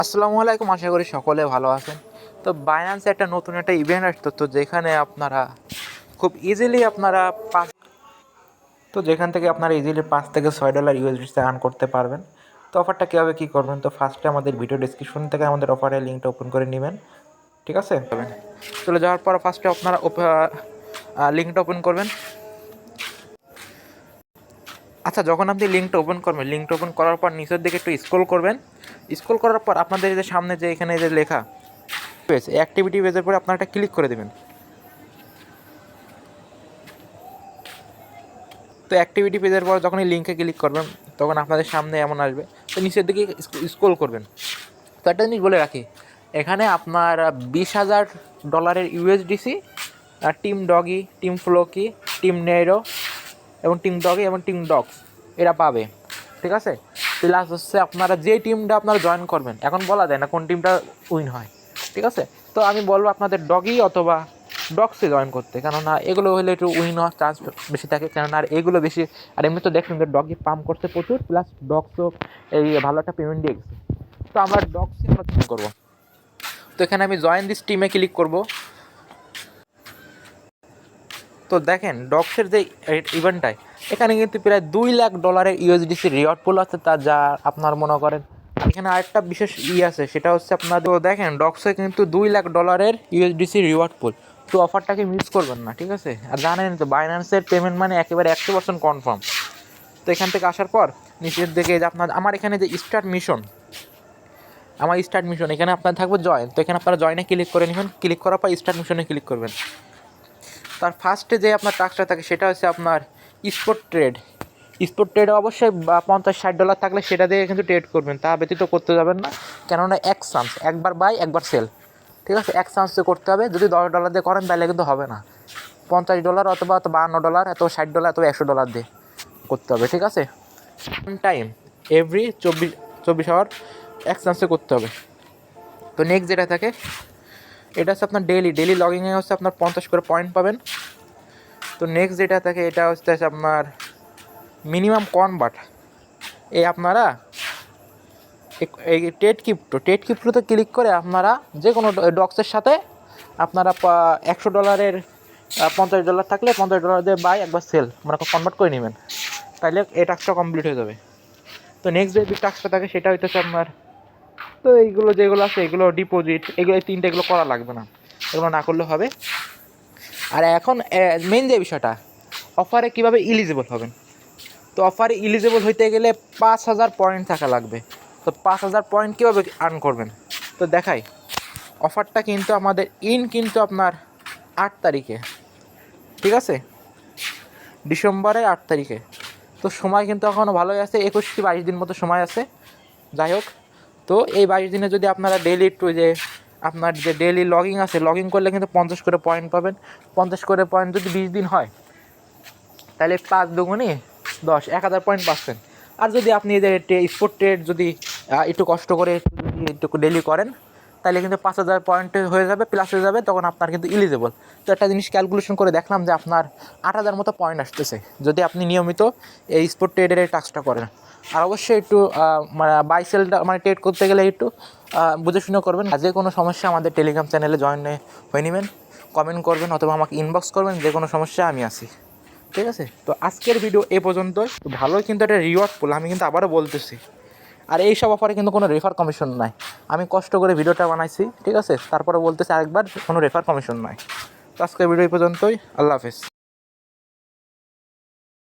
আসসালামু আলাইকুম, আশা করি সকলে ভালো আছেন। তো বাইন্যান্সে একটা নতুন ইভেন্ট আসতো, তো যেখানে আপনারা খুব ইজিলি আপনারা যেখান থেকে আপনারা ইজিলি $5 থেকে $6 ইউএসডিসি আর্ন করতে পারবেন। তো অফারটা কীভাবে কী করবেন, তো ফার্স্টে আমাদের ভিডিও ডিসক্রিপশন থেকে আমাদের অফারের লিঙ্কটা ওপেন করে নেবেন, ঠিক আছে? চলে যাওয়ার পর ফার্স্টে আপনারা লিঙ্কটা ওপেন করবেন। আচ্ছা, যখন আপনি লিঙ্কটা ওপেন করার পর নিচের দিকে একটু স্ক্রল করবেন। স্ক্রল করার পর আপনাদের যে সামনে যে এখানে যে লেখা পেজ, অ্যাক্টিভিটি পেজের পরে আপনারা একটা ক্লিক করে দেবেন। তো অ্যাক্টিভিটি পেজের পর যখন এই লিঙ্কে ক্লিক করবেন তখন আপনাদের সামনে এমন আসবে। তো নিচের দিকে স্ক্রল করবেন। তো একটা জিনিস বলে রাখি, এখানে আপনার $20,000 USDC team doggy, team Floki, team narrow এবং টিম ডগি এবং টিম ডগস এরা পাবে, ঠিক আছে? প্লাস হচ্ছে আপনারা যে টিমটা আপনারা জয়েন করবেন, এখন বলা যায় না কোন টিমটা উইন হয়, ঠিক আছে? তো আমি বলবো আপনাদের ডগি অথবা ডগসে জয়েন করতে, কেননা এগুলো হলে একটু উইন হওয়ার চান্স বেশি থাকে, কেননা আর এগুলো বেশি। আর এমনি তো দেখবেন যে ডগি পাম্প করতে প্রচুর, প্লাস ডগসও এই ভালো একটা পেমেন্ট দিয়ে গেছে। তো আমরা ডগসে আমরা জয়েন করবো। তো এখানে আমি জয়েন দিস টিমে ক্লিক করব। তো দেখেন ডগসের যে ইভেন্টটায় এখানে কিন্তু প্রায় $2 লাখ ইউএসডিসি রিওয়ার্ড পুল আছে, তা যা আপনার মনে করেন। এখানে আরেকটা বিশেষ আছে, সেটা হচ্ছে আপনার, তো দেখেন ডগসে কিন্তু $2 লাখ ইউএসডিসি রিওয়ার্ড পুল। তো অফারটাকে মিস করবেন না, ঠিক আছে? আর জানেন তো বাইন্যান্সের পেমেন্ট মানে একেবারে 100% কনফার্ম। তো এখান থেকে আসার পর নিচের দিকে যে আমার এখানে যে স্টার্ট মিশন এখানে আপনার থাকবে জয়েন। তো এখানে আপনারা জয়েনে ক্লিক করে নেবেন। ক্লিক করার পর স্টার্ট মিশনে ক্লিক করবেন। তার ফার্স্টে যে আপনার টাস্কটা থাকে সেটা হচ্ছে আপনার স্পট ট্রেড অবশ্যই $50-60 থাকলে সেটা দিয়ে কিন্তু ট্রেড করবেন, তা ব্যতীত করতে যাবেন না। কেননা একবার বাই একবার সেল, ঠিক আছে? এক চান্সে করতে হবে। যদি $10 দিয়ে করেন তাহলে কিন্তু হবে না। $50 অথবা $52 অথবা $60 অথবা $100 দিয়ে করতে হবে, ঠিক আছে? টাইম এভরি 24 আওয়ার এক চান্সে করতে হবে। তো নেক্সট যেটা থাকে এটা হচ্ছে আপনার ডেইলি লগিংয়ে হচ্ছে আপনার 50 করে পয়েন্ট পাবেন। তো নেক্সট যেটা থাকে এটা হচ্ছে আপনার মিনিমাম কনভার্ট। আপনারা এই টেট ক্রিপ্টোতে ক্লিক করে আপনারা যে কোনো ডক্সের সাথে আপনারা $100 $50 থাকলে $50 দিয়ে বাই একবার সেল মানে কনভার্ট করে নেবেন, তাইলে এই টাস্কটা কমপ্লিট হয়ে যাবে। তো নেক্সট যে টাস্কটা থাকে সেটা হইতেছে আপনার, তো এইগুলো যেগুলো আছে এগুলো ডিপোজিট, এগুলো এই তিনটে এগুলো করা লাগবে না, এগুলো না করলে হবে। আর এখন মেইন যে বিষয়টা, অফারে কীভাবে ইলিজিবল হবেন। তো অফারে ইলিজিবল হইতে গেলে 5,000 পয়েন্ট থাকা লাগবে। তো 5,000 পয়েন্ট কীভাবে আর্ন করবেন তো দেখাই। অফারটা কিন্তু আমাদের কিন্তু আপনার 8 তারিখে, ঠিক আছে? ডিসেম্বরের 8 তারিখে। তো সময় কিন্তু এখনও ভালোই আছে, 21 থেকে 22 দিন মতো সময় আছে। যাই হোক, তো এই 22 দিনে যদি আপনারা ডেইলি আপনার যে ডেইলি লগিং করলে কিন্তু 50 করে পয়েন্ট পাবেন। 50 করে পয়েন্ট যদি 20 দিন হয় তাহলে 5 দুগুণে 10, 1,000 পয়েন্ট পাচ্ছেন। আর যদি আপনি এদের স্পোর্ট ট্রেড যদি একটু কষ্ট করে একটু ডেলি করেন তাহলে কিন্তু 5,000 পয়েন্ট হয়ে যাবে, প্লাস হয়ে যাবে, তখন আপনার কিন্তু ইলিজিবল। তো একটা জিনিস ক্যালকুলেশন করে দেখলাম যে আপনার 8,000 মতো পয়েন্ট আসতেছে যদি আপনি নিয়মিত এই স্পোর্ট ট্রেডের এই টাস্কটা করেন। আর অবশ্যই একটু বাই সেলটা ট্রেড করতে গেলে একটু বুঝে শুনে করবেন। যে কোনো সমস্যা আমাদের টেলিগ্রাম চ্যানেলে জয়েন হয়ে নেবেন, কমেন্ট করবেন অথবা আমাকে ইনবক্স করবেন, যে কোনো সমস্যা আমি আছি, ঠিক আছে? তো আজকের ভিডিও এ পর্যন্তই। তো ভালোই কিন্তু একটা রিওয়ার্ড পুল, আমি কিন্তু আবারও বলতেছি। আর এই সব অফারে কিন্তু কোনো রেফার কমিশন নাই। আমি কষ্ট করে ভিডিওটা বানাইছি, ঠিক আছে? তারপরে বলতেছি আরেকবার, কোনো রেফার কমিশন নাই। তো আজকের ভিডিও এই পর্যন্তই। আল্লাহ হাফেজ।